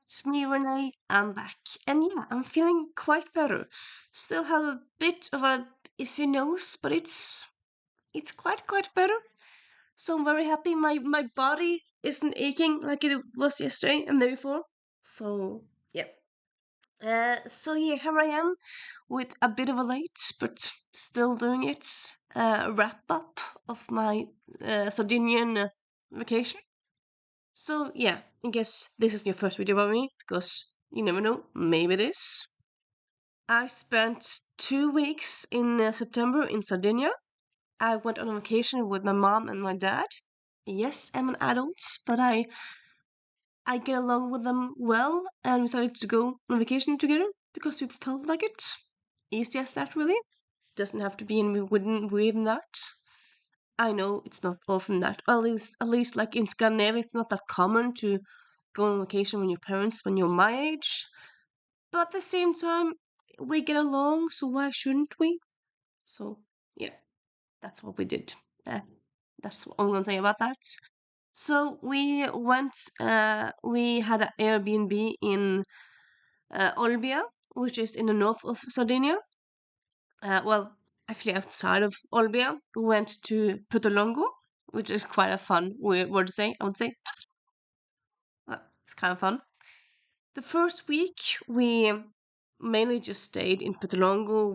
It's me, Renee. I'm back. And yeah, I'm feeling quite better. Still have a bit of a iffy nose, but it's quite better. So I'm very happy. My body isn't aching like it was yesterday and the day before. So yeah. So here I am with a bit of a late, but still doing it. Wrap up of my Sardinian vacation. So yeah, I guess this is your first video about me because you never know, maybe this. I spent 2 weeks in September in Sardinia. I went on a vacation with my mom and my dad. Yes, I'm an adult, but I get along with them well, and we decided to go on vacation together because we felt like it. Easy as that, really. Doesn't have to be in within that. I know it's not often that, at least like in Scandinavia, it's not that common to go on vacation with your parents when you're my age. But at the same time, we get along, so why shouldn't we? So yeah, that's what we did. Uh, that's what I'm gonna say about that. So we had an Airbnb in Olbia, which is in the north of Sardinia. Well, actually outside of Olbia. We went to Putolongo, which is quite a fun word to say, I would say. It's kind of fun. The first week we mainly just stayed in Putolongo.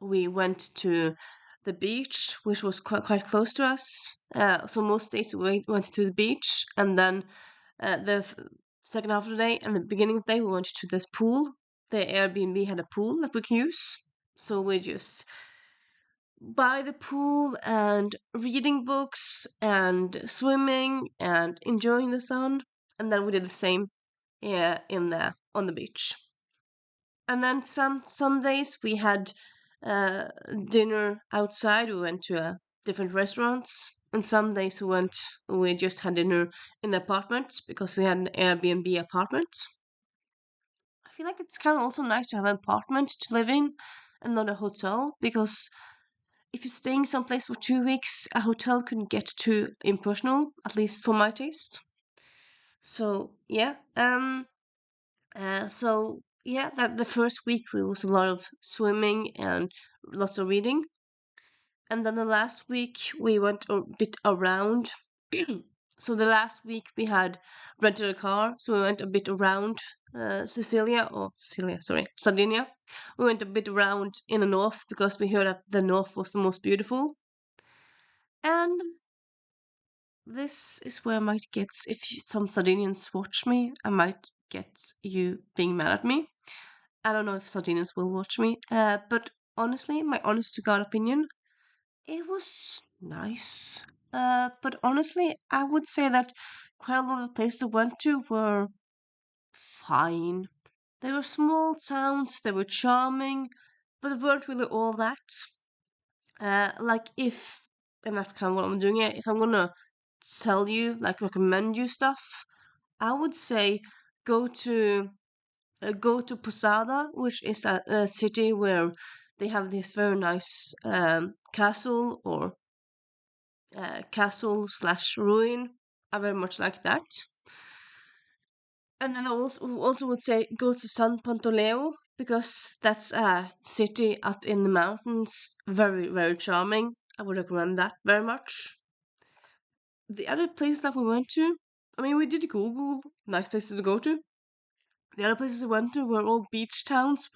We went to the beach, which was quite close to us. So most days we went to the beach, and then second half of the day and the beginning of the day we went to this pool. The Airbnb had a pool that we can use, so we just by the pool and reading books and swimming and enjoying the sun. And then we did the same in the on the beach. And then some days we had uh, dinner outside. We went to different restaurants, and some days we just had dinner in the apartment because we had an Airbnb apartment. I feel like it's kind of also nice to have an apartment to live in and not a hotel because if you're staying someplace for 2 weeks, a hotel can get too impersonal, at least for my taste. So yeah, that the first week was a lot of swimming and lots of reading, and then the last week we went a bit around. So the last week we had rented a car, so we went a bit around Sardinia. We went a bit around in the north because we heard that the north was the most beautiful. And this is where I might get, if some Sardinians watch me, I might get you being mad at me. I don't know if Sardinians will watch me, but honestly, my honest to God opinion, it was nice. But honestly, I would say that quite a lot of the places I went to were fine. They were small towns, they were charming, but they weren't really all that. And that's kind of what I'm doing here. If I'm gonna tell you, like recommend you stuff, I would say go to go to Posada, which is a city where they have this very nice castle or castle slash ruin. I very much like that. And then I also would say go to San Pantoleo because that's a city up in the mountains, very charming. I would recommend that very much. The other place that we went to, I mean, we did Google nice places to go to. The other places we went to were all beach towns,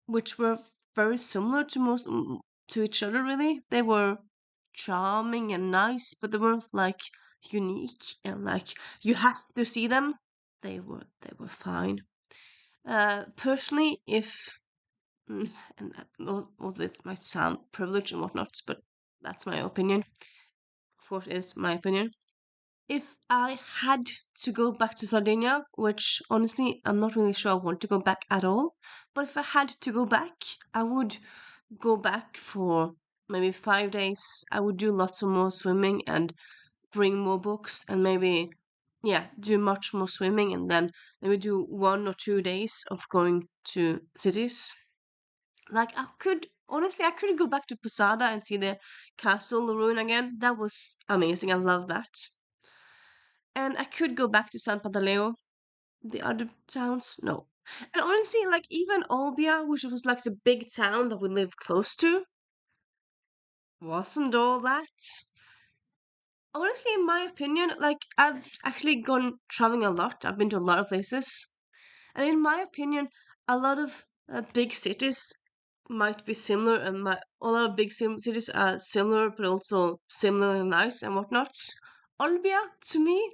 which were very similar to to each other. Really, they were charming and nice, but they weren't like unique and like you have to see them. They were fine. Personally, if and all this might sound privileged and whatnot, but that's my opinion. Of course, it's my opinion. If I had to go back to Sardinia, which honestly I'm not really sure I want to go back at all, but if I had to go back, I would go back for maybe 5 days. I would do lots of more swimming and bring more books and maybe, yeah, do much more swimming and then maybe do 1 or 2 days of going to cities. Like I could go back to Posada and see the castle ruin again. That was amazing. I love that. And I could go back to San Pantaleo. The other towns, no. And honestly, like even Olbia, which was like the big town that we live close to, wasn't all that. Honestly, in my opinion, like I've actually gone traveling a lot. I've been to a lot of places, and in my opinion, a lot of big cities might be similar, and a lot of big cities are similar, but also similarly nice and whatnot. Olbia, to me,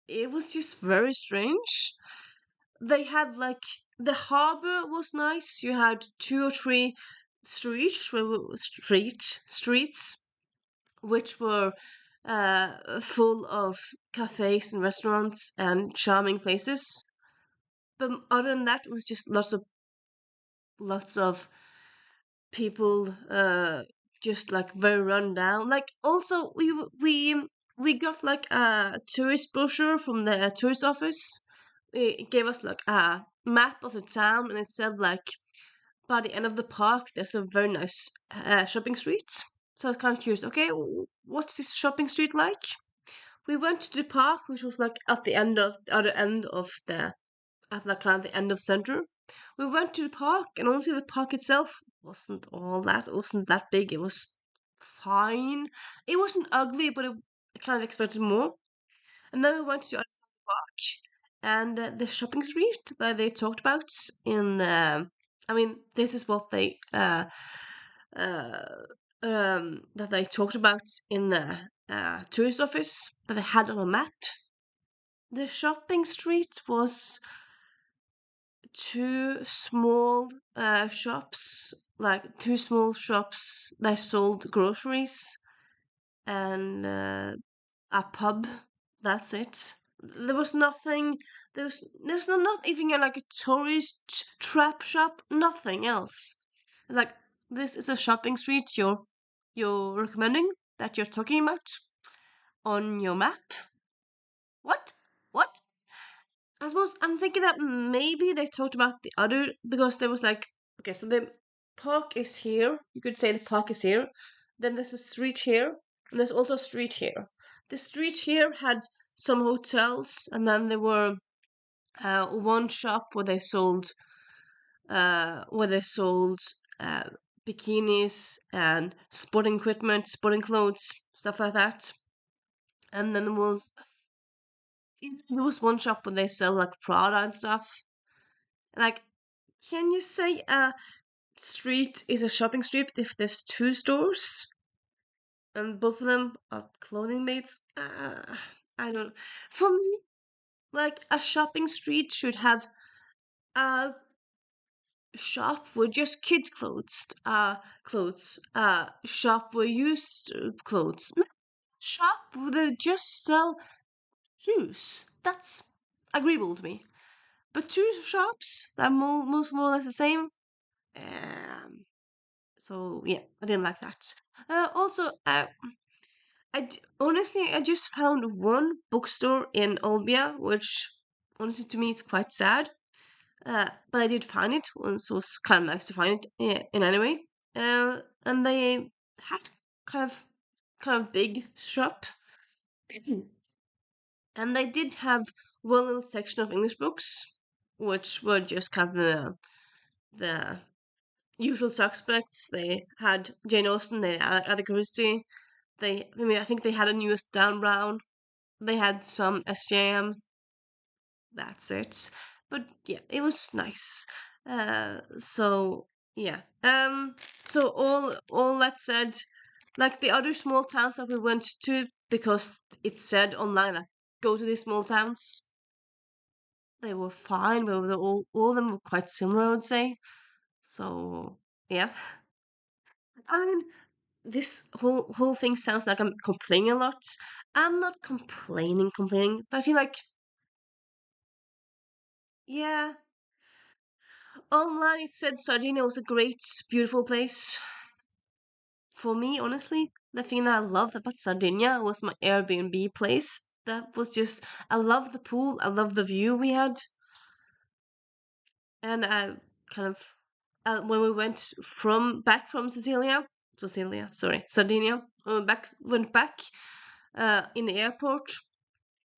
it was just very strange. They had like the harbor was nice. You had two or three streets which were full of cafes and restaurants and charming places. But other than that, it was just lots of people just like very run down. Like also we got like a tourist brochure from the tourist office. It gave us like a map of the town, and it said like by the end of the park there's a very nice shopping street. So I was kind of curious. Okay, what's this shopping street like? We went to the park, which was like at the end of the other end of the at like kind of the end of center. We went to the park, and honestly, the park itself wasn't all that. It wasn't that big. It was fine. It wasn't ugly, but I kind of expected more. And then we went to the other side of the park, and the shopping street that they talked about in. I mean, this is what they uh, that they talked about in the tourist office that they had on a map. The shopping street was two small shops, like two small shops that sold groceries and a pub. That's it. There was nothing. There's not even like a tourist trap shop. Nothing else. It's like this is a shopping street you're recommending that you're talking about on your map. What? What? I suppose I'm thinking that maybe they talked about the other because there was like okay, so the park is here. You could say the park is here. Then there's a street here, and there's also a street here. The street here had some hotels, and then there were one shop where they sold uh, bikinis and sporting equipment, sporting clothes, stuff like that. And then there was one shop where they sell like Prada and stuff. Like, can you say a street is a shopping street if there's two stores and both of them are clothing mates? I don't. For me, like a shopping street should have a shop with just kids' shop with used clothes, not shop where they just sell shoes. That's agreeable to me. But two shops that are more or less the same. Um, So yeah, I didn't like that. Also, honestly, I just found one bookstore in Olbia, which honestly to me is quite sad. But I did find it, so it was kind of nice to find it in any way. And they had kind of kind of big shop, and they did have one little section of English books, which were just kind of the usual suspects. They had Jane Austen, they had Agatha Christie. I think they had a newest Dan Brown. They had some SJM. That's it. But yeah, it was nice. So yeah. So all that said, like the other small towns that we went to, because it said online that go to these small towns, they were fine. But all of them were quite similar, I would say. So yeah. I mean, this whole thing sounds like I'm complaining a lot. I'm not complaining, but I feel like yeah. Online it said Sardinia was a great, beautiful place. For me, honestly, the thing that I loved about Sardinia was my Airbnb place. That was just I love the pool, I love the view we had, and I kind of when we went from back from sorry, Sardinia, when we went back in the airport.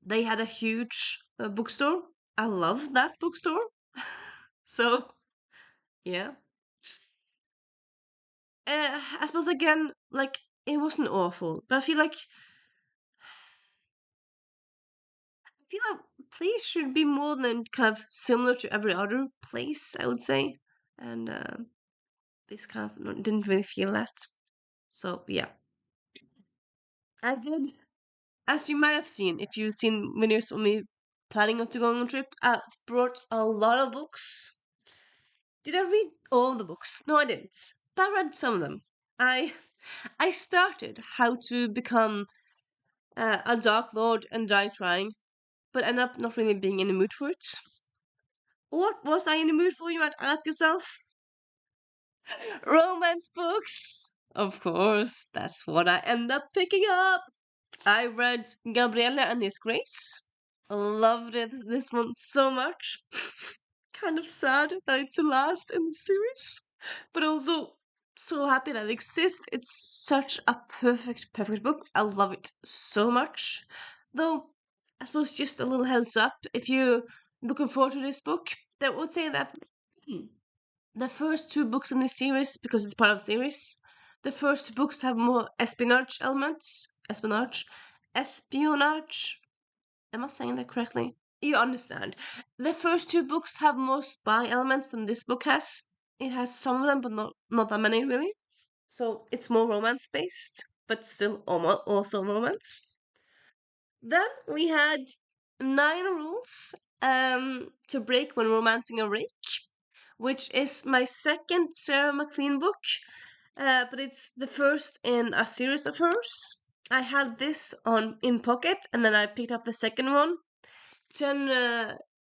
They had a huge bookstore, I love that bookstore. So yeah, I suppose again, like it wasn't awful, but I feel like place should be more than kind of similar to every other place, I would say, and this kind of didn't really feel that. So yeah, I did, as you might have seen if you've seen videos of me planning on to go on a trip. I brought a lot of books. Did I read all the books? No, I didn't. But I read some of them. I I started how to become a Dark Lord and die trying, but ended up not really being in the mood for it. What was I in the mood for, you might ask yourself? Romance books! Of course, that's what I end up picking up. I read Gabriella and His Grace. Loved this one so much. Kind of sad that it's the last in the series, but also so happy that it exists. It's such a perfect book. I love it so much. Though, I suppose just a little heads up, if you're looking forward to this book, I would say that the first two books in this series, because it's part of the series, the first two books have more espionage elements. Espionage. Am I saying that correctly? You understand. The first two books have more spy elements than this book has. It has some of them, but not that many really. So it's more romance based, but still almost also romance. Then we had 9 rules to break when romancing a rake, which is my second Sarah McLean book, but it's the first in a series of hers. I had this on in pocket, and then I picked up the second one. 10,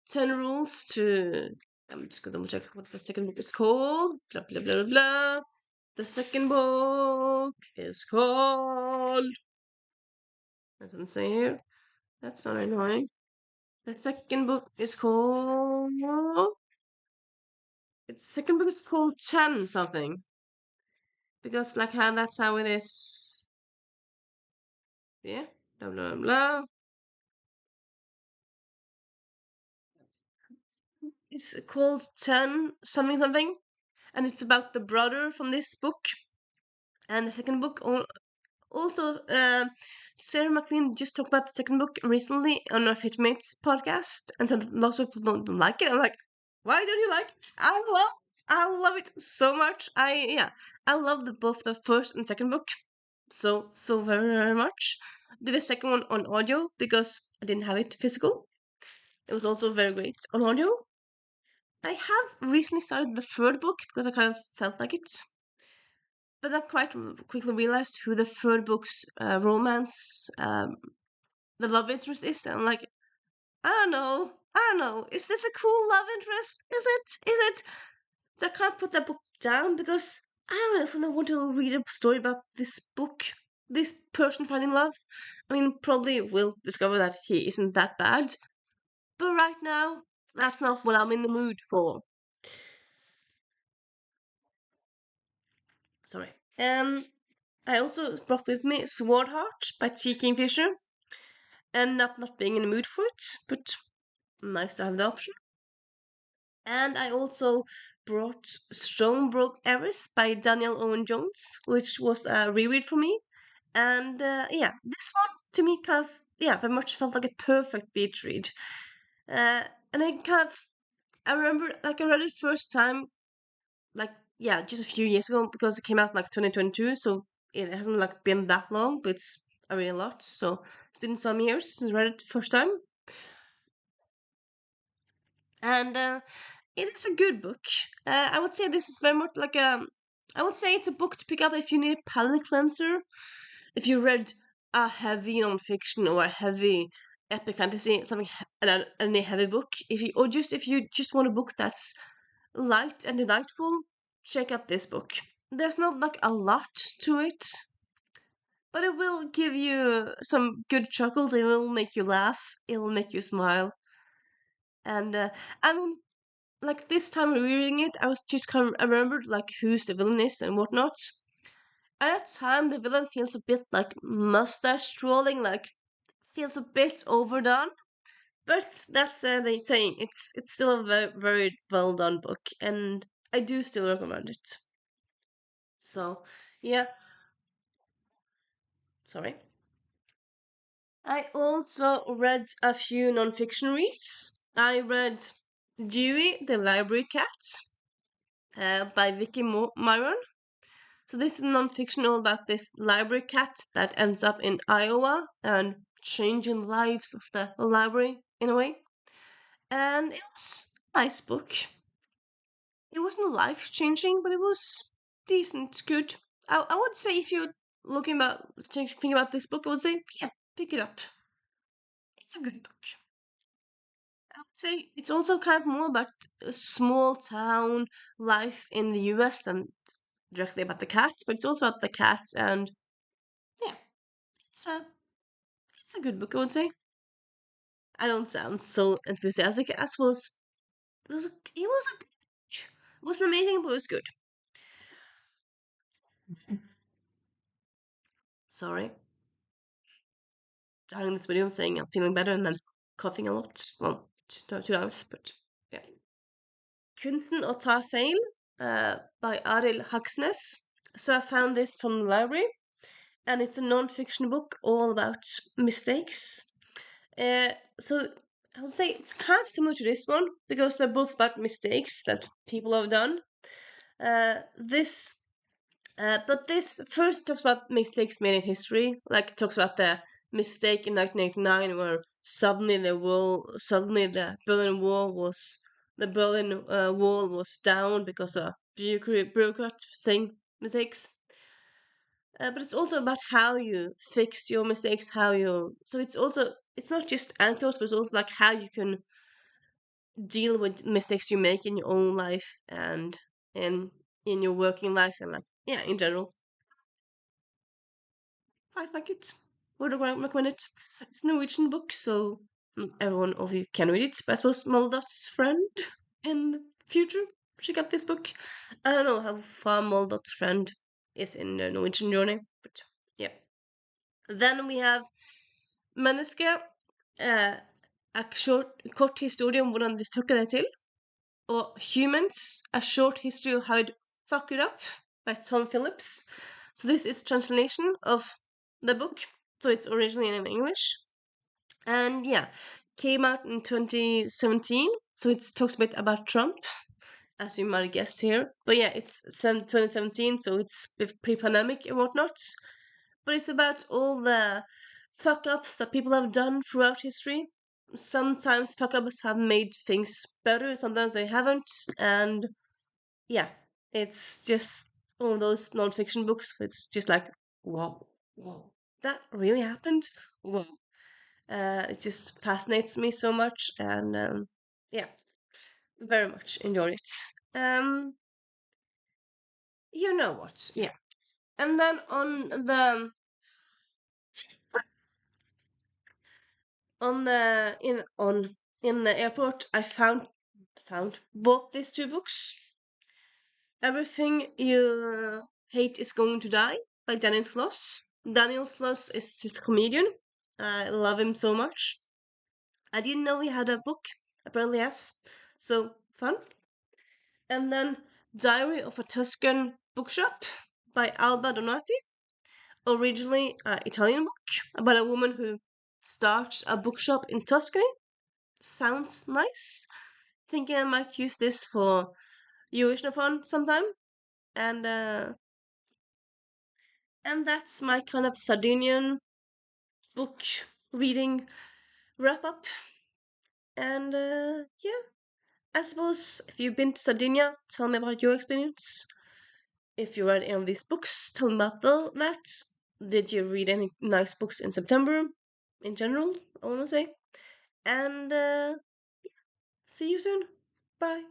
10 rules to. I'm just gonna double check what the second book is called. Blah blah blah blah blah. The second book is called. It doesn't say here. That's not annoying. The second book is called. Its second book is called 10 something. Because like how that's how it is. Yeah. Blah blah blah. It's called 10 something something. And it's about the brother from this book. And the second book also, Sarah McLean just talked about the second book recently on our Fitmates podcast, and said lots of people don't like it. I'm like, why don't you like it? I love it so much. I love both the first and second book so very much. Did the second one on audio because I didn't have it physical. It was also very great on audio. I have recently started the third book because I kind of felt like it, but I quite quickly realized who the third book's romance, the love interest is. And I'm like, I don't know. Is this a cool love interest? Is it? Is it? So I can't put that book down because I don't know if I want to read a story about this book, this person finding love. I mean, probably will discover that he isn't that bad, but right now, that's not what I'm in the mood for. Sorry. I also brought with me Sword Heart by T. Kingfisher. End up not being in the mood for it, but nice to have the option. And I also brought Stonebroke Eris by Daniel Owen Jones, which was a reread for me. And yeah, this one to me kind of, yeah, very much felt like a perfect beach read. And I remember, like, I read it first time, like, yeah, just a few years ago because it came out like 2022, so it hasn't like been that long, but it's a really lot. So it's been some years since I read it first time. And it is a good book. I would say this is very much like I would say it's a book to pick up if you need a palate cleanser. If you read a heavy non-fiction or a heavy epic fantasy, any heavy book. If you just want a book that's light and delightful, check out this book. There's not like a lot to it, but it will give you some good chuckles. It will make you laugh. It will make you smile. And I mean, like this time reading it, I was just kind of I remembered like who's the villain is and whatnot. At that time, the villain feels a bit like mustache twirling, like feels a bit overdone. But that's the saying. It's still a very, very well done book, and I do still recommend it. So yeah, sorry. I also read a few nonfiction reads. I read Dewey the Library Cat by Vicky Myron. So this is nonfiction all about this library cat that ends up in Iowa and changing the lives of the library in a way. And it was a nice book. It wasn't life changing, but it was decent, good. I would say if you're looking about thinking about this book, I would say yeah, pick it up. It's a good book. I would say it's also kind of more about a small town life in the US than directly about the cats, but it's also about the cats and yeah, it's a it's a good book, I would say. I don't sound so enthusiastic as was. It wasn't amazing, but it was good. Sorry, starting this video saying I'm feeling better and then coughing a lot. Well, 2 hours, but yeah. Kunsten å ta feil by Arild Hagsnes. So I found this from the library, and it's a non-fiction book all about mistakes. So I would say it's kind of similar to this one because they're both about mistakes that people have done. This but this first talks about mistakes made in history, like it talks about the mistake in 1989 where suddenly the Berlin Wall was down because a bureaucrat saying mistakes. But it's also about how you fix your mistakes, how you. So it's not just anecdotes, but it's also like how you can deal with mistakes you make in your own life and in your working life and like yeah in general. I like it. Would recommend it. It's a Norwegian book, so everyone of you can read it. But I suppose Moldot's friend in the future she got this book. I don't know how far Moldot's friend is in the Norwegian journey, but yeah. Then we have Menneske, eh, kort historie om hvordan vi fucker det til. Og Humans, A Short History of How It Fucked It Up by Tom Phillips. So this is translation of the book. So it's originally in English. And yeah, came out in 2017. So it talks a bit about Trump, as you might guess here. But yeah, it's 2017, so it's pre-pandemic and whatnot. But it's about all the fuck ups that people have done throughout history. Sometimes fuck ups have made things better, sometimes they haven't. And yeah, it's just one of those non-fiction books. It's just like, whoa, whoa, that really happened? Whoa. It just fascinates me so much. And yeah, very much enjoyed it. Um, you know what? Yeah. And then in the airport, I found bought these two books. Everything You Hate Is Going to Die by Daniel Sloss. Daniel Sloss is this comedian. I love him so much. I didn't know he had a book. Apparently, yes. So fun. And then Diary of a Tuscan Bookshop by Alba Donati. Originally an Italian book about a woman who starts a bookshop in Tuscany. Sounds nice. Thinking I might use this for Eurovision sometime. And and that's my kind of Sardinian book reading wrap up. And yeah, I suppose if you've been to Sardinia, tell me about your experience. If you read any of these books, tell me about that. Did you read any nice books in September? In general, I want to say. And see you soon. Bye.